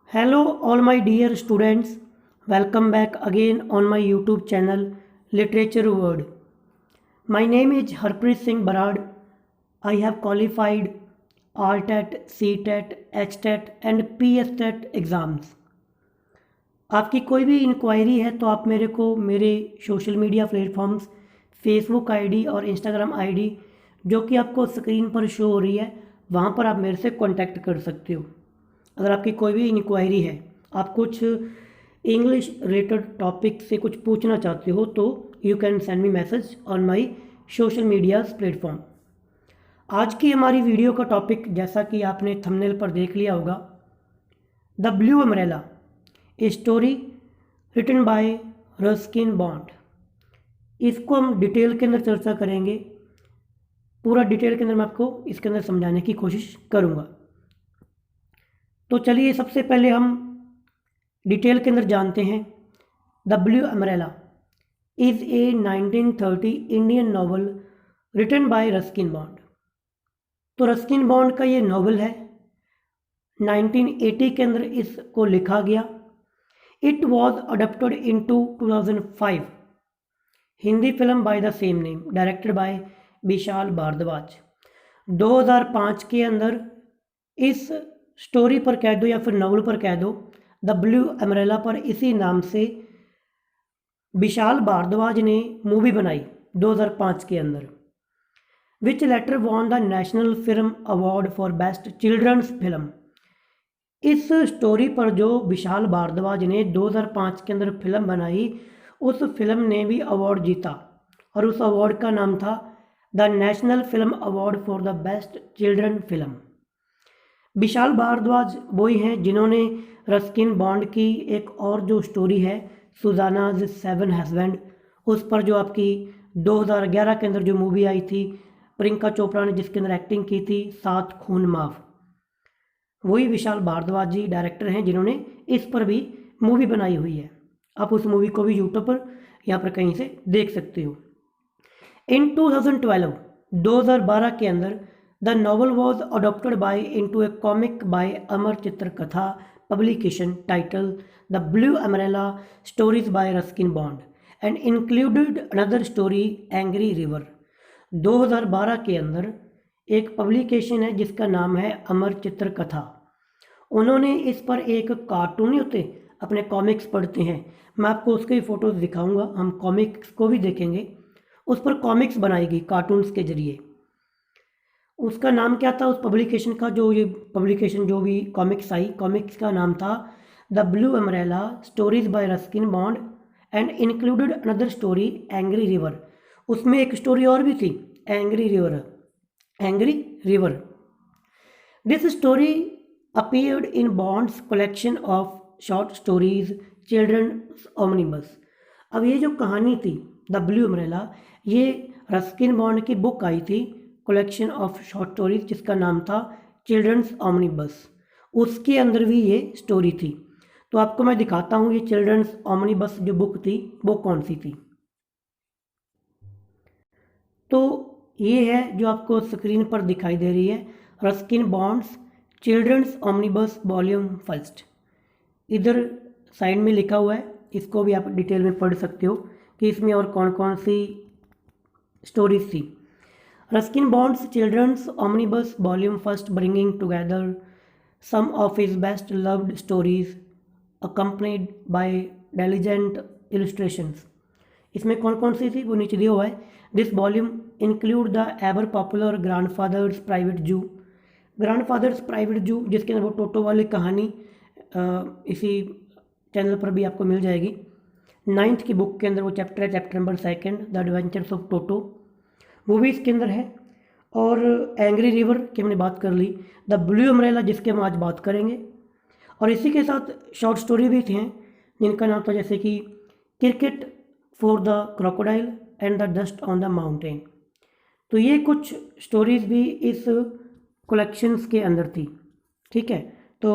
Hello, all my dear students. Welcome back again on my YouTube channel Literature World. My name is Harpreet Singh Barad. I have qualified RTET, CTET, HTET and PSTET exams. आपकी कोई भी inquiry है तो आप मेरे को मेरे social media platforms Facebook ID और इंस्टाग्राम आईडी जो कि आपको स्क्रीन पर शो हो रही है वहाँ पर आप मेरे से कांटेक्ट कर सकते हो। अगर आपकी कोई भी इंक्वायरी है, आप कुछ इंग्लिश रिलेटेड टॉपिक से कुछ पूछना चाहते हो तो you can send me message on my social media platform. आज की हमारी वीडियो का टॉपिक जैसा कि आपने थंबनेल पर देख लिया होगा, the blue umbrella, a story written by Ruskin Bond. इसको हम डिटेल के अंदर चर्चा करेंगे। पूरा डिटेल के अंदर मैं आपको इसके अंदर समझाने की कोशिश करूँगा। तो चलिए सबसे पहले हम डिटेल के अंदर जानते हैं। The blue umbrella is a 1930 Indian novel written by Ruskin Bond. तो रस्किन बॉन्ड का ये नॉवल है, 1980 के अंदर इसको लिखा गया। It was adapted into 2005 Hindi film by the same name directed by Vishal Bhardwaj. 2005 के अंदर इस स्टोरी पर कह दो या फिर नॉवल पर कह दो, द ब्लू अम्ब्रेला पर इसी नाम से विशाल भारद्वाज ने मूवी बनाई 2005 के अंदर, which later won the national film award for best children's film. इस स्टोरी पर जो विशाल भारद्वाज ने 2005 के अंदर फिल्म बनाई, उस फिल्म ने भी अवार्ड जीता और उस अवार्ड का नाम था the national film award for the best children film. Vishal Bhardwaj वही हैं जिन्होंने रस्किन बॉन्ड की एक और जो स्टोरी है सुजानाज 7 हस्बैंड, उस पर जो आपकी 2011 के अंदर जो मूवी आई थी प्रियंका चोपड़ा ने जिसके अंदर एक्टिंग की थी, 7 खून माफ, वही विशाल भारद्वाज जी डायरेक्टर हैं जिन्होंने इस पर भी मूवी बनाई हुई है। आप उस मूवी को भी यूट्यूब पर यहाँ पर कहीं से देख सकते हो। इन 2012 के अंदर the novel was adopted by into a comic by Amar Chitrakatha publication title the blue umbrella stories by Ruskin Bond and included another story angry river. 2012 के अंदर एक पब्लिकेशन है जिसका नाम है अमर चित्रकथा। उन्होंने इस पर एक कार्टून नहीं होते, अपने कॉमिक्स पढ़ते हैं, मैं आपको उसके फ़ोटोज़ दिखाऊंगा, हम कॉमिक्स को भी देखेंगे। उस पर कॉमिक्स बनाएगी कार्टून्स के ज़रिए। उसका नाम क्या था उस पब्लिकेशन का, जो ये पब्लिकेशन जो भी कॉमिक्स आई, कॉमिक्स का नाम था the blue umbrella stories by Ruskin Bond and included another story angry river. उसमें एक स्टोरी और भी थी, angry river. This story appeared in Bond's collection of short stories children's omnibus. अब ये जो कहानी थी द ब्लू अम्ब्रेला, ये रस्किन बॉन्ड की बुक आई थी कलेक्शन ऑफ शॉर्ट स्टोरीज जिसका नाम था चिल्ड्रंस ओमनिबस, उसके अंदर भी ये स्टोरी थी। तो आपको मैं दिखाता हूँ ये चिल्ड्रंस ओमनिबस जो बुक थी वो कौन सी थी। तो ये है जो आपको स्क्रीन पर दिखाई दे रही है, Ruskin Bond's children's omnibus volume first. इधर साइड में लिखा हुआ है, इसको भी आप डिटेल में पढ़ सकते हो कि इसमें और कौन कौन सी स्टोरीज थी। Ruskin Bond's Children's Omnibus Volume First, bringing together some of his best loved stories, accompanied by diligent illustrations. इसमें कौन कौन सी थी वो नीचे दिया हुआ है। This volume include the ever popular grandfathers private जू। ग्रैंडफादर्स प्राइवेट जू जिसके अंदर वो टोटो वाली कहानी इसी चैनल पर भी आपको मिल जाएगी। 9th की बुक के अंदर वो चैप्टर है, chapter number 2 the adventures of Toto, वो भी इसके अंदर है। और एंग्री रिवर की हमने बात कर ली, द ब्लू अम्ब्रेला जिसके हम आज बात करेंगे, और इसी के साथ शॉर्ट स्टोरी भी थे जिनका नाम था जैसे कि cricket for the crocodile and the dust on the mountain. तो ये कुछ स्टोरीज भी इस कलेक्शंस के अंदर थी। ठीक है, तो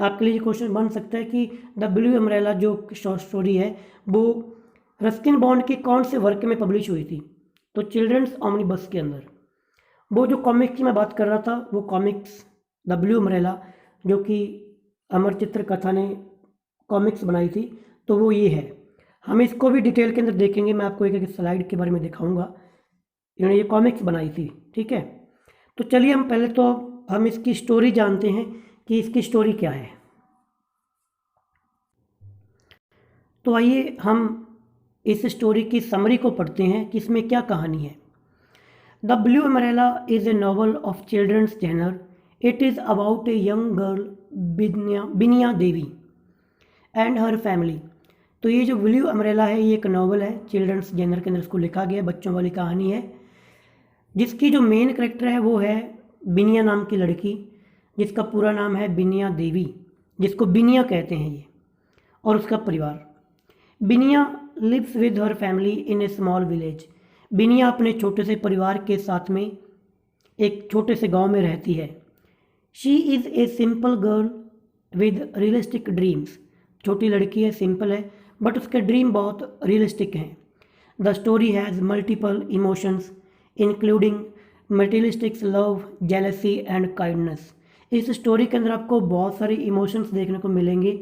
आपके लिए क्वेश्चन बन सकता है कि द ब्लू अम्ब्रेला जो शॉर्ट स्टोरी है वो रस्किन बॉन्ड के कौन से वर्क में पब्लिश हुई थी। तो चिल्ड्रंस ओमनिबस के अंदर वो जो कॉमिक्स की मैं बात कर रहा था वो कॉमिक्स द ब्लू अम्ब्रेला जो कि अमरचित्र कथा ने कॉमिक्स बनाई थी, तो वो ये है। हम इसको भी डिटेल के अंदर देखेंगे, मैं आपको एक एक स्लाइड के बारे में दिखाऊंगा। इन्होंने ये कॉमिक्स बनाई थी, ठीक है। तो चलिए हम पहले तो हम इसकी स्टोरी जानते हैं कि इसकी स्टोरी क्या है। तो आइए हम इस स्टोरी की समरी को पढ़ते हैं कि इसमें क्या कहानी है। The blue umbrella is a novel of children's genre. It is about a young girl Binia Devi and her family. तो ये जो ब्लू अम्ब्रेला है ये एक नॉवल है, चिल्ड्रंस जेनर के अंदर इसको लिखा गया, बच्चों वाली कहानी है, जिसकी जो मेन करेक्टर है वो है बिनिया नाम की लड़की, जिसका पूरा नाम है बिनिया देवी, जिसको बिनिया कहते हैं ये, और उसका परिवार। Binia lives with her family in a small village. Binia अपने छोटे से परिवार के साथ में एक छोटे से गांव में रहती है। She is a simple girl with realistic dreams. छोटी लड़की है, सिंपल है, बट उसके ड्रीम बहुत रियलिस्टिक हैं। The story has multiple emotions including materialistics, love, jealousy and kindness. इस स्टोरी के अंदर आपको बहुत सारे इमोशंस देखने को मिलेंगे।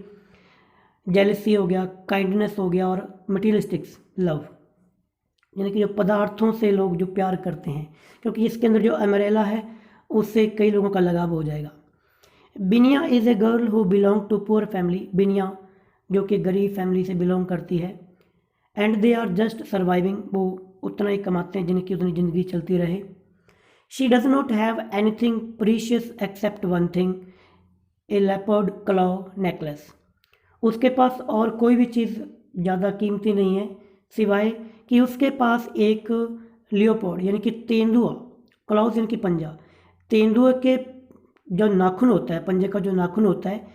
जेलसी हो गया, काइंडनेस हो गया, और मटेरियलिस्टिक्स, लव, यानी कि जो पदार्थों से लोग जो प्यार करते हैं, क्योंकि इसके अंदर जो अम्ब्रेला है उससे कई लोगों का लगाव हो जाएगा। Binia is a girl who belong to poor family. Binia जो कि गरीब फैमिली से बिलोंग करती है। And they are just surviving, वो उतना ही कमाते हैं जिनकी उतनी ज़िंदगी चलती रहे। She does not have anything precious except one thing, a leopard claw necklace. उसके पास और कोई भी चीज़ ज़्यादा कीमती नहीं है सिवाय कि उसके पास एक लियोपोर्ड यानी कि तेंदुआ, क्लॉज यानी कि पंजा, तेंदुए के जो नाखून होता है, पंजे का जो नाखून होता है,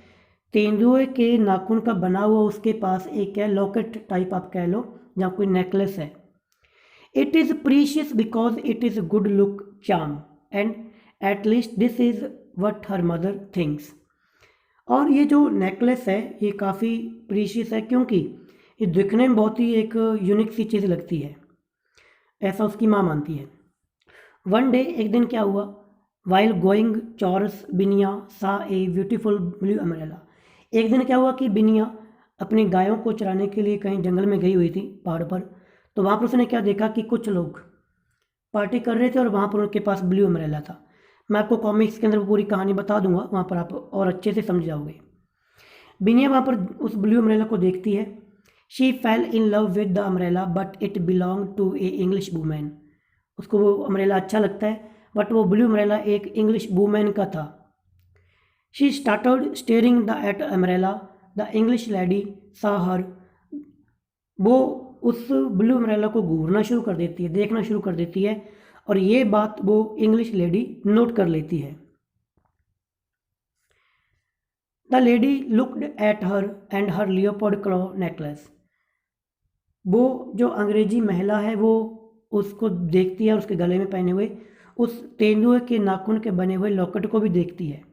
तेंदुए के नाखून का बना हुआ उसके पास एक है लॉकेट टाइप आप कह लो, जहाँ कोई नेकलेस है। It is precious because it is good look charm and at least this is what her mother thinks. और ये जो नेकलेस है ये काफ़ी प्रीशियस है क्योंकि ये दिखने में बहुत ही एक यूनिक सी चीज़ लगती है, ऐसा उसकी माँ मानती है। वन डे, एक दिन क्या हुआ, वाइल गोइंग चॉरस बिनिया सा ए ब्यूटीफुल ब्लू अम्ब्रेला। एक दिन क्या हुआ कि बिनिया अपनी गायों को चराने के लिए कहीं जंगल में गई हुई थी, पहाड़ पर। तो वहाँ पर उसने क्या देखा कि कुछ लोग पार्टी कर रहे थे और वहाँ पर उनके पास ब्लू अम्ब्रेला था। मैं आपको कॉमिक्स के अंदर पूरी कहानी बता दूंगा, वहाँ पर आप और अच्छे से समझ जाओगे। बिनिया वहाँ पर उस ब्लू अम्ब्रेला को देखती है। She fell in love with the umbrella but it belong to a English women. उसको वो अम्ब्रेला अच्छा लगता है, बट वो ब्लू अम्ब्रेला एक इंग्लिश वूमेन का था। She started staring the at umbrella, the English lady saw her. वो उस ब्लू अम्ब्रेला को घूरना शुरू कर देती है, देखना शुरू कर देती है, और ये बात वो इंग्लिश लेडी नोट कर लेती है। The lady looked at her and her leopard claw necklace. वो जो अंग्रेजी महिला है वो उसको देखती है, उसके गले में पहने हुए उस तेंदुए के नाखून के बने हुए लॉकेट को भी देखती है।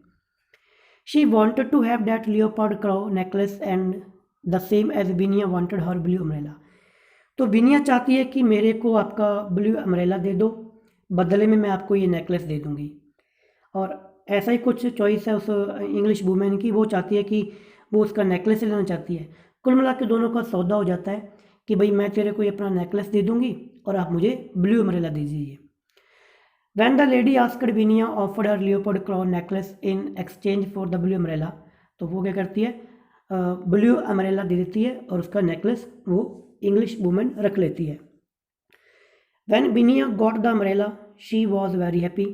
She wanted to have that leopard claw necklace and the same age Binya wanted her blue umbrella. तो बिनिया चाहती है कि मेरे को आपका ब्लू अम्ब्रेला दे दो, बदले में मैं आपको ये नेकलेस दे दूँगी। और ऐसा ही कुछ चॉइस है उस इंग्लिश वूमेन की, वो चाहती है कि वो उसका नेकलेस लेना चाहती है। कुल मिला के दोनों का सौदा हो जाता है कि भाई मैं तेरे को ये अपना नेकलेस दे दूँगी और आप मुझे ब्लू अम्ब्रेला दे दीजिए। When the lady asked Binya offered her leopard claw necklace in exchange for the blue umbrella. तो वो क्या करती है, ब्लू अम्ब्रेला दे देती है और उसका नेकलेस वो इंग्लिश वूमेन रख लेती है। When Binya got the umbrella she was very happy.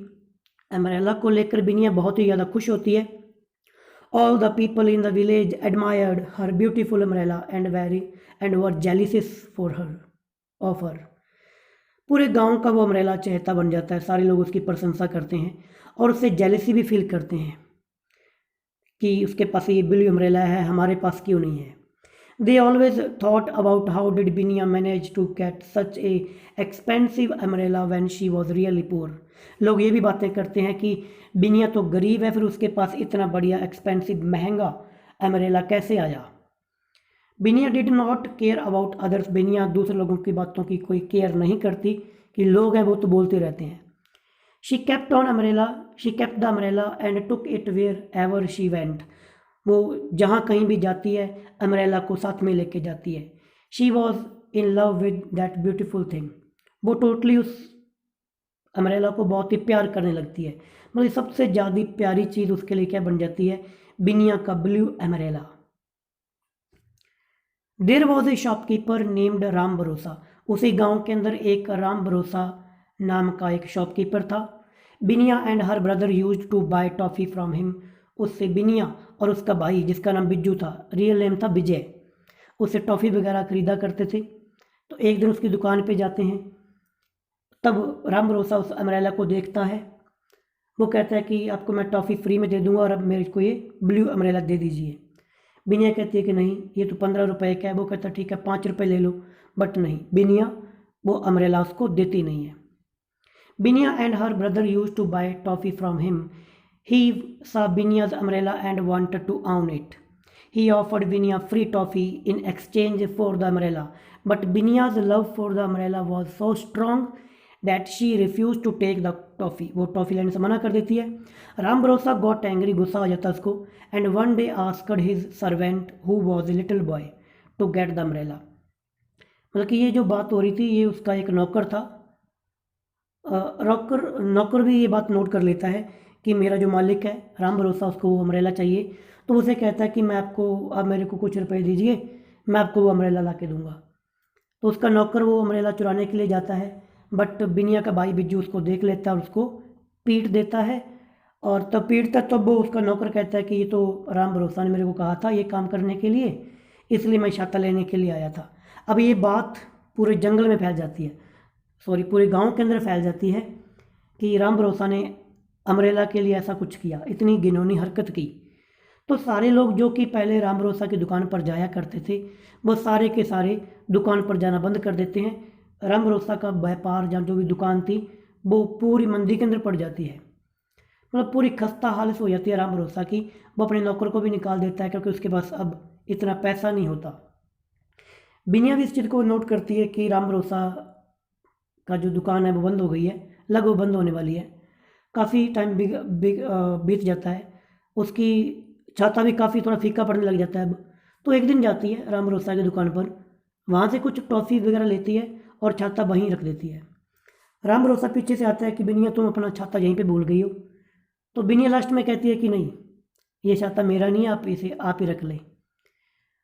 Umbrella को लेकर बिनिया बहुत ही ज़्यादा खुश होती है। All the people in the village admired her beautiful umbrella and were jealous for her of her. पूरे गांव का वो अम्ब्रेला चहेता बन जाता है, सारे लोग उसकी प्रशंसा करते हैं और उससे जेलिसी भी फील करते हैं कि उसके पास ये ब्लू अम्ब्रेला है, हमारे पास क्यों नहीं है। They always thought about how did Binia manage to get such a expensive umbrella when she was really poor. लोग ये भी बातें करते हैं कि बिनिया तो गरीब है, फिर उसके पास इतना बढ़िया एक्सपेंसिव महंगा अम्ब्रेला कैसे आया। बिनिया did not care about others. बिनिया दूसरे लोगों की बातों की कोई केयर नहीं करती कि लोग हैं वो तो बोलते रहते हैं। She kept the umbrella and took it wherever she went. वो जहाँ कहीं भी जाती है अम्ब्रेला को साथ में लेके जाती है। She was in love with that beautiful thing, वो टोटली उस अम्ब्रेला को बहुत ही प्यार करने लगती है। मतलब सबसे ज़्यादा प्यारी चीज़ उसके लिए क्या बन जाती है, बिनिया का blue umbrella. There was a shopkeeper named Ram भरोसा, उसी गांव के अंदर एक राम भरोसा नाम का एक शॉपकीपर था। Binia and her brother used to buy toffee from him, उससे बिनिया और उसका भाई जिसका नाम बिज्जू था, रियल नेम था विजय, उससे टॉफ़ी वगैरह खरीदा करते थे। तो एक दिन उसकी दुकान पे जाते हैं, तब राम भरोसा उस अम्ब्रेला को देखता है। वो कहता है कि आपको मैं टॉफ़ी फ्री में दे दूंगा और अब मेरे को ये ब्लू अम्ब्रेला दे दीजिए। बिनिया कहती है कि नहीं, ये तो 15 रुपये का है। वो कहता है ठीक है 5 रुपये ले लो, बट नहीं, बिनिया वो अम्ब्रेला उसको देती नहीं है। Binia and her brother used to buy toffee from him, he saw Binia's umbrella and wanted to own it. He offered Binia free toffee in exchange for the umbrella, but Binia's love for the umbrella was so strong that she refused to take the toffee. वो toffee लेने से मना कर देती है। राम भरोसा got angry, गुस्सा हो जाता है उसको, and one day asked his servant who was a little boy to get the umbrella. मतलब कि ये जो बात हो रही थी ये उसका एक नौकर था। नौकर भी ये बात नोट कर लेता है कि मेरा जो मालिक है राम भरोसा, उसको वो अम्ब्रेला चाहिए, तो उसे कहता है कि मैं आपको, आप मेरे को कुछ रुपए दीजिए, मैं आपको वो अम्ब्रेला ला के दूँगा। तो उसका नौकर वो अम्ब्रेला चुराने के लिए जाता है, बट बिनिया का भाई बिज्जू उसको देख लेता है और उसको पीट देता है। और तब पीटता तब वो उसका नौकर कहता है कि ये तो राम भरोसा ने मेरे को कहा था ये काम करने के लिए, इसलिए मैं छाता लेने के लिए आया था। अब ये बात पूरे जंगल में फैल जाती है, सॉरी पूरे गांव के अंदर फैल जाती है कि राम भरोसा ने अम्ब्रेला के लिए ऐसा कुछ किया, इतनी घिनौनी हरकत की। तो सारे लोग जो कि पहले राम भरोसा की दुकान पर जाया करते थे, वो सारे के सारे दुकान पर जाना बंद कर देते हैं। राम भरोसा का व्यापार जहाँ जो भी दुकान थी वो पूरी मंदी के अंदर पड़ जाती है, मतलब पूरी खस्ता हालत हो जाती है राम भरोसा की। वो अपने नौकर को भी निकाल देता है क्योंकि उसके पास अब इतना पैसा नहीं होता। बिनिया भी इस चीज़ को नोट करती है कि राम भरोसा का जो दुकान है वो बंद हो गई है, लगभग बंद होने वाली है। काफ़ी टाइम बीत जाता है, उसकी छाता भी काफ़ी थोड़ा फीका पड़ने लग जाता है अब। तो एक दिन जाती है राम भरोसा की दुकान पर, वहाँ से कुछ टॉफ़ी वगैरह लेती है और छाता वहीं रख देती है। राम भरोसा पीछे से आता है कि बिनिया तुम अपना छाता यहीं पे भूल गई हो। तो बिनिया लास्ट में कहती है कि नहीं, ये छाता मेरा नहीं है, आप इसे आप ही रख लें।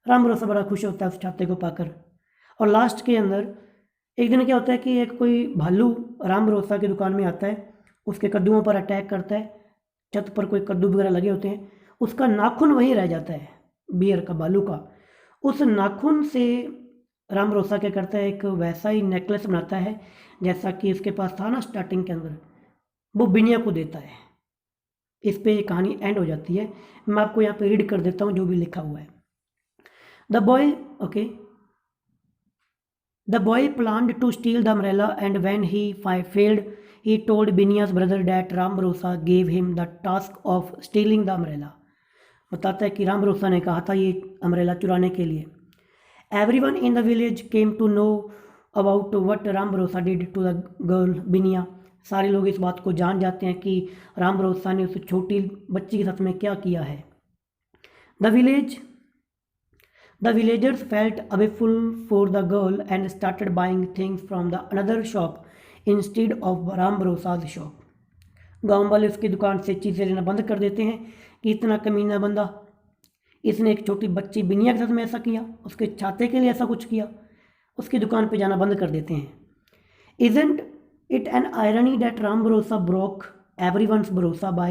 राम भरोसा बड़ा खुश होता है उस छाते को पाकर। और लास्ट के अंदर एक दिन क्या होता है कि एक कोई भालू राम भरोसा की दुकान में आता है, उसके कद्दुओं पर अटैक करता है। छत पर कोई कद्दू वगैरह लगे होते हैं, उसका नाखून वहीं रह जाता है, बियर का, भालू का। उस नाखून से राम भरोसा क्या करता है, एक वैसा ही नेकलेस बनाता है जैसा कि उसके पास था ना स्टार्टिंग के अंदर, वो बिनिया को देता है। इस पे ये कहानी एंड हो जाती है। मैं आपको यहाँ पे रीड कर देता हूँ जो भी लिखा हुआ है। The boy The boy planned to steal the umbrella, and when he failed, he told Binia's brother that Ram Bharosa gave him the task of stealing the umbrella. बताता है कि राम भरोसा ने कहा था ये अम्ब्रेला चुराने के लिए। Everyone in the village came to know about what Ram Bharosa did to the girl Binia. सारे लोग इस बात को जान जाते हैं कि राम भरोसा ने उस छोटी बच्ची के साथ में क्या किया है। The villagers felt awful for the girl and started buying things from the another shop instead of Ram Bharosa's shop. गाँव वाले उसकी दुकान से चीज़ें लेना बंद कर देते हैं कि इतना कमीना बंदा, इसने एक छोटी बच्ची बिनिया के साथ में ऐसा किया, उसके छाते के लिए ऐसा कुछ किया, उसकी दुकान पे जाना बंद कर देते हैं। Isn't it an irony that Ram Bharosa broke everyone's भरोसा by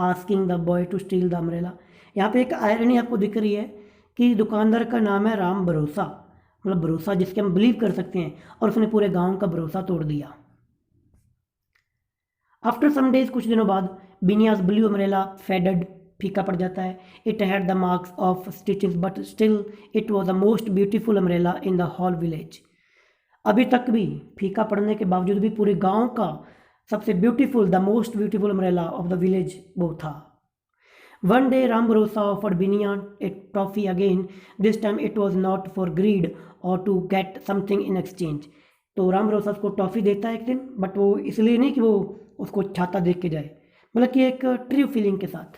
asking the boy to steal the umbrella? यहाँ पे एक आयरनी आपको दिख रही है कि दुकानदार का नाम है राम भरोसा, मतलब भरोसा जिसके हम बिलीव कर सकते हैं, और उसने पूरे गांव का भरोसा तोड़ दिया। आफ्टर सम डेज, कुछ दिनों बाद, बिनियाज ब्लू अम्ब्रेला फेडेड, फीका पड़ जाता है। It had the marks of stitches but still it was the most beautiful umbrella in the whole village. अभी तक भी फीका पड़ने के बावजूद भी पूरे गांव का सबसे beautiful, the most beautiful umbrella of the village वो था। One day Ram Bharosa offered Binia a toffee again. This time it was not for greed or to get something in exchange. तो राम भरोसा उसको टॉफ़ी देता है एक दिन, but वो इसलिए नहीं कि वो उसको छाता देख के जाए, मतलब कि एक ट्रू फीलिंग के साथ।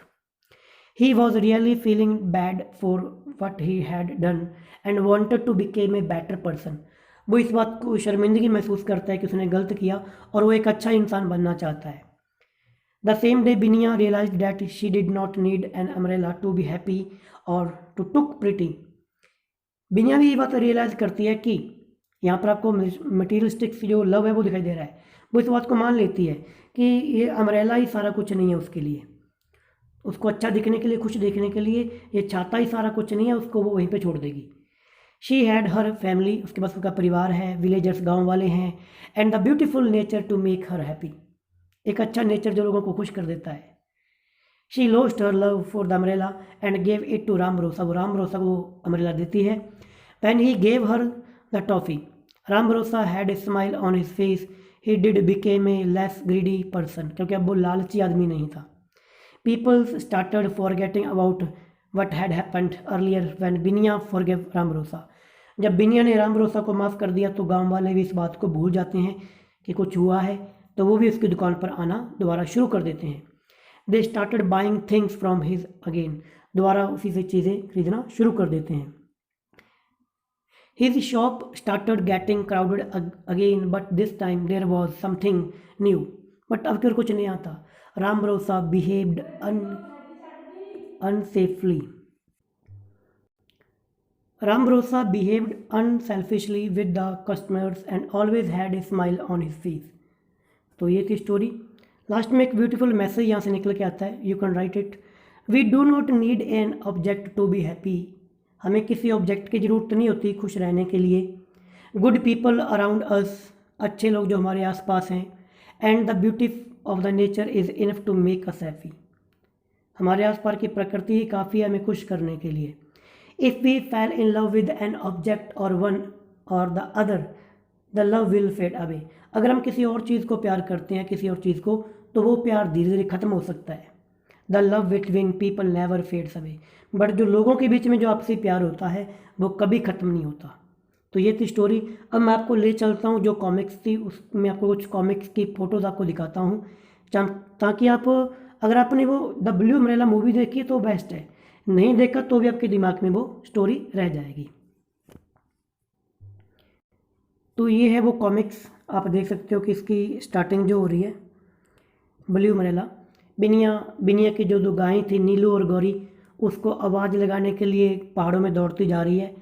He was really feeling bad for what he had done and wanted to become a better person. वो इस बात को शर्मिंदगी महसूस करता है कि उसने गलत किया और वो एक अच्छा इंसान बनना चाहता है. The same day, Binia realized that she did not need an umbrella to be happy or to look pretty. बिनिया भी ये बात रियलाइज़ करती है कि यहाँ पर आपको मटीरियलिस्टिक जो लव है वो दिखाई दे रहा है. वो इस बात को मान लेती है कि ये अम्ब्रेला ही सारा कुछ नहीं है उसके लिए. उसको अच्छा दिखने के लिए, खुश दिखने के लिए ये छाता ही सारा कुछ नहीं है, उसको वो वहीं पे छोड़ देगी. शी हैड हर फैमिली, उसके पास उसका परिवार है, विलेजर्स गांव वाले हैं, and the beautiful nature to make her happy. एक अच्छा नेचर जो लोगों को खुश कर देता है. She lost her love for the umbrella and gave it to Ram Bharosa. वो राम भरोसा को अम्ब्रेला देती है. When he gave her the toffee, Ram Bharosa had a smile on his face. He did became a less greedy person, क्योंकि अब वो लालची आदमी नहीं था. People started forgetting about what had happened earlier when बिनिया forgave राम भरोसा. जब बिनिया ने राम भरोसा को माफ़ कर दिया तो गांव वाले भी इस बात को भूल जाते हैं कि कुछ हुआ है, तो वो भी उसकी दुकान पर आना दोबारा शुरू कर देते हैं. They started buying things from his again. दोबारा उसी से चीज़ें खरीदना शुरू कर देते हैं. His shop started getting crowded again, but this time there was something new. But अब फिर कुछ नया था. राम भरोसा behaved unsafely. Ram Bharosa behaved unselfishly with the customers and always had a smile on his face. तो ये थी story. Last में एक ब्यूटीफुल मैसेज यहाँ से निकल के आता है. You can write it. We do not need an object to be happy. हमें किसी ऑब्जेक्ट की ज़रूरत नहीं होती खुश रहने के लिए. गुड पीपल अराउंड अस, अच्छे लोग जो हमारे आसपास हैं. And the beauty of the nature is enough to make us happy. हमारे आसपास की प्रकृति ही काफ़ी है हमें खुश करने के लिए. If we fall in love with an object or one or the other, the love will fade away. अगर हम किसी और चीज़ को प्यार करते हैं, किसी और चीज़ को, तो वो प्यार धीरे धीरे ख़त्म हो सकता है. The love between people never fades away. But जो लोगों के बीच में जो आपसी प्यार होता है वो कभी ख़त्म नहीं होता. तो ये थी स्टोरी. अब मैं आपको ले चलता हूँ जो कॉमिक्स थी, उसमें आपको कुछ कॉमिक्स की फ़ोटोज़ आपको दिखाता हूँ, ताकि आप, अगर आपने वो द ब्लू अम्ब्रेला मूवी देखी तो बेस्ट है, नहीं देखा तो भी आपके दिमाग में वो स्टोरी रह जाएगी. तो ये है वो कॉमिक्स. आप देख सकते हो कि इसकी स्टार्टिंग जो हो रही है, ब्लू अम्ब्रेला. बिनिया की जो दो गायें थी, नीलू और गौरी, उसको आवाज़ लगाने के लिए पहाड़ों में दौड़ती जा रही है,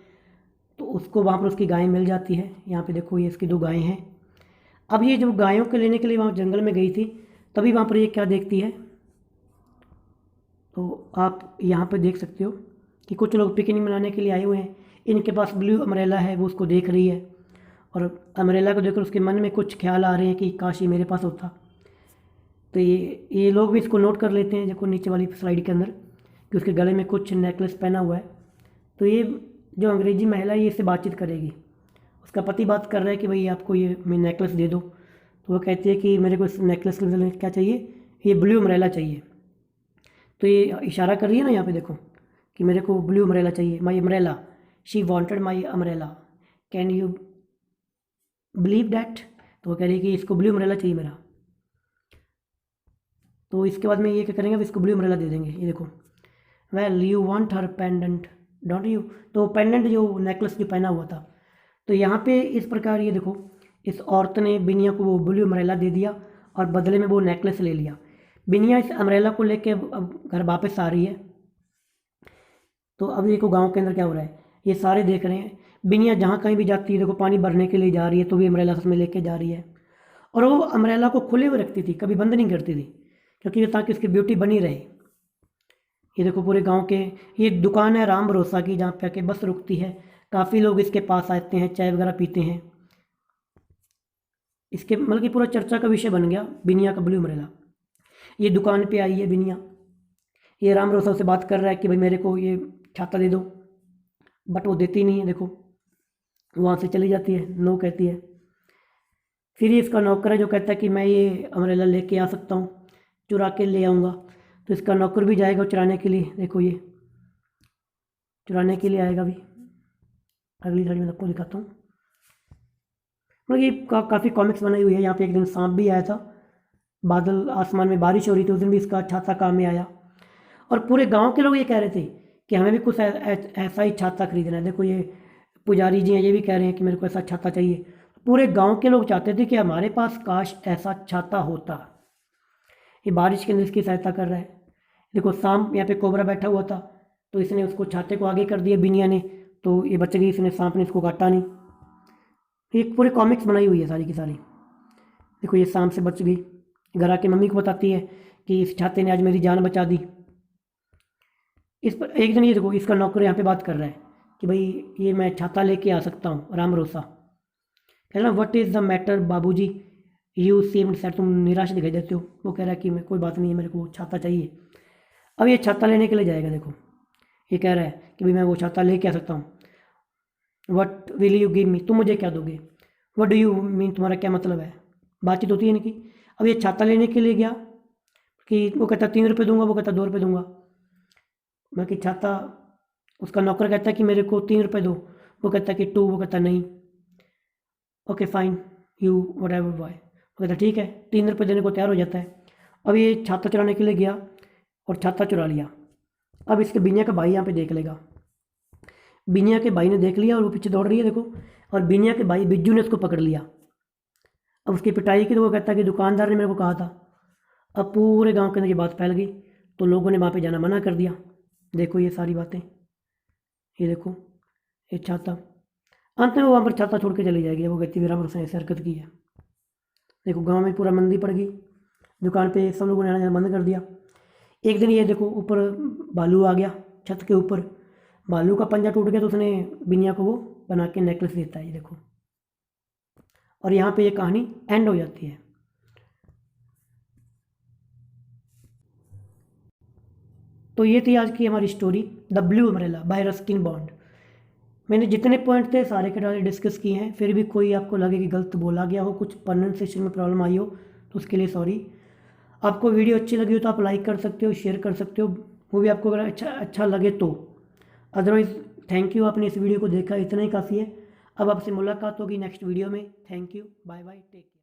तो उसको वहाँ पर उसकी गायें मिल जाती है. यहाँ पे देखो ये इसकी दो गायें हैं. अब ये जब गायों को लेने के लिए वहाँ जंगल में गई थी, तभी वहाँ पर ये क्या देखती है, तो आप यहाँ पर देख सकते हो कि कुछ लोग पिकनिक मनाने के लिए आए हुए हैं. इनके पास ब्लू अम्ब्रेला है, वो उसको देख रही है, और अम्ब्रेला को देखकर उसके मन में कुछ ख्याल आ रहे हैं कि काश ये मेरे पास होता. तो ये लोग भी इसको नोट कर लेते हैं, देखो नीचे वाली स्लाइड के अंदर, कि उसके गले में कुछ नेकलेस पहना हुआ है. तो ये जो अंग्रेजी महिला है ये इससे बातचीत करेगी. उसका पति बात कर रहा है कि भाई आपको ये मैं नेकलेस दे दो, तो वो कहती है कि मेरे को इस नेकलेस के बदले क्या चाहिए, ये ब्लू अम्ब्रेला चाहिए. तो ये इशारा कर रही है ना यहाँ पे देखो कि मेरे को ब्लू अम्ब्रेला चाहिए, माई umbrella. She wanted my umbrella. Can you believe that. तो वो कह रही है कि इसको ब्लू अम्ब्रेला चाहिए मेरा. तो इसके बाद में ये क्या करेंगे, अब इसको ब्लू अम्ब्रेला दे देंगे. ये देखो, well you want her pendant don't you. तो पेंडेंट जो नेकलेस जो पहना हुआ था, तो यहाँ पे इस प्रकार ये देखो, इस औरत ने बिनिया को वो ब्लू अम्ब्रेला दे दिया और बदले में वो नेकलेस ले लिया. बिनिया इस अम्ब्रेला को लेके अब घर वापस आ रही है. तो अब देखो गाँव के अंदर क्या हो रहा है, ये सारे देख रहे हैं. बिनिया जहाँ कहीं भी जाती है, देखो पानी भरने के लिए जा रही है तो भी अम्ब्रेला में लेके जा रही है. और वो अम्ब्रेला को खुले हुए रखती थी, कभी बंद नहीं करती थी, क्योंकि ताकि उसकी ब्यूटी बनी रहे. ये देखो पूरे गांव के, ये दुकान है राम भरोसा की, जहाँ पे आके बस रुकती है. काफ़ी लोग इसके पास आते हैं, चाय वगैरह पीते हैं. इसके मतलब कि पूरा चर्चा का विषय बन गया बिनिया का ब्लू अम्ब्रेला. ये दुकान पे आई है बिनिया, ये राम भरोसा से बात कर रहा है कि भाई मेरे को ये छाता दे दो, बट वो देती नहीं है. देखो वहाँ से चली जाती है, नो कहती है. फिर ये इसका नौकर है जो कहता है कि मैं ये अम्ब्रेला लेके आ सकता हूँ, चुरा के ले आऊँगा. तो इसका नौकर भी जाएगा चुराने के लिए. देखो ये चुराने के लिए आएगा भी. अगली साइड में आपको दिखाता हूँ. मतलब ये काफ़ी कॉमिक्स बनाई हुई है. यहाँ पे एक दिन सांप भी आया था, बादल आसमान में बारिश हो रही थी, उस दिन भी इसका छाता काम में आया. और पूरे गांव के लोग ये कह रहे थे कि हमें भी कुछ ऐसा ही छाता खरीदना है। देखो ये पुजारी जी हैं, ये भी कह रहे हैं कि मेरे को ऐसा छाता चाहिए। पूरे गांव के लोग चाहते थे कि हमारे पास काश ऐसा छाता होता। ये बारिश के अंदर इसकी सहायता कर रहा है। देखो सांप यहाँ पे कोबरा बैठा हुआ था, तो इसने उसको छाते को आगे कर दिया बिनिया ने, तो ये बच गई, इसने सांप ने इसको काटा नहीं। ये पूरी कॉमिक्स बनाई हुई है सारी की सारी। देखो ये सांप से बच गई, घर आके मम्मी को बताती है कि इस छाते ने आज मेरी जान बचा दी। इस पर एक दिन ये देखो इसका नौकर यहाँ पे बात कर रहा है कि भाई ये मैं छाता लेके आ सकता हूँ, राम रोसा कह रहा व्हाट इज़ द मैटर बाबूजी, यू सीम्ड सैड, तुम निराश दिखाई देते हो। वो कह रहा है कि मैं कोई बात नहीं है, मेरे को छाता चाहिए। अब ये छाता लेने के लिए जाएगा। देखो ये कह रहा है कि भाई मैं वो छाता लेके आ सकता हूँ। What will you give me, तुम मुझे क्या दोगे। वट डू यू मीन, तुम्हारा क्या मतलब है। बातचीत होती है इनकी। अब ये छाता लेने के लिए गया कि वो कहता 3 रुपये दूंगा, वो कहता 2 रुपये दूंगा। मैं कि छाता, उसका नौकर कहता है कि मेरे को 3 रुपये दो, वो कहता है कि 2, वो कहता नहीं। Okay fine you what ever boy, वो कहता ठीक है, 3 रुपये देने को तैयार हो जाता है। अब ये छाता चुराने के लिए गया और छाता चुरा लिया। अब इसके बिनिया का भाई यहाँ पे देख लेगा। बिनिया के भाई ने देख लिया और वो पीछे दौड़ रही है देखो, और बिनिया के भाई बिज्जू ने उसको पकड़ लिया। अब उसकी पिटाई की तो वो कहता है कि दुकानदार ने मेरे को कहा था। अब पूरे गांव के अंदर ये बात फैल गई, तो लोगों ने वहाँ पे जाना मना कर दिया। देखो ये सारी बातें, ये देखो ये छाता, अंत में वो वहाँ पर छाता छोड़ के चली जाएगी। वो कहती वीरा उसने ऐसी हरकत की है। देखो गांव में पूरा मंदी पड़ गई, दुकान पे सब लोगों ने आना जाना बंद कर दिया। एक दिन ये देखो ऊपर भालू आ गया, छत के ऊपर भालू का पंजा टूट गया, तो उसने बिनिया को वो बना के नेकलेस देता है। ये देखो, और यहाँ पे ये कहानी एंड हो जाती है। तो ये थी आज की हमारी story the blue umbrella bye Ruskin bond. मैंने जितने पॉइंट थे सारे के सारे डिस्कस किए हैं। फिर भी कोई आपको लगे कि गलत बोला गया हो, कुछ प्रोनाउंसिएशन में प्रॉब्लम आई हो, तो उसके लिए सॉरी। आपको वीडियो अच्छी लगी हो तो आप लाइक कर सकते हो, शेयर कर सकते हो, वो भी आपको अगर अच्छा लगे तो। अदरवाइज़ थैंक यू, आपने इस वीडियो को देखा, इतना ही काफ़ी है। अब आपसे मुलाकात होगी नेक्स्ट वीडियो में। Thank you, bye bye, take care.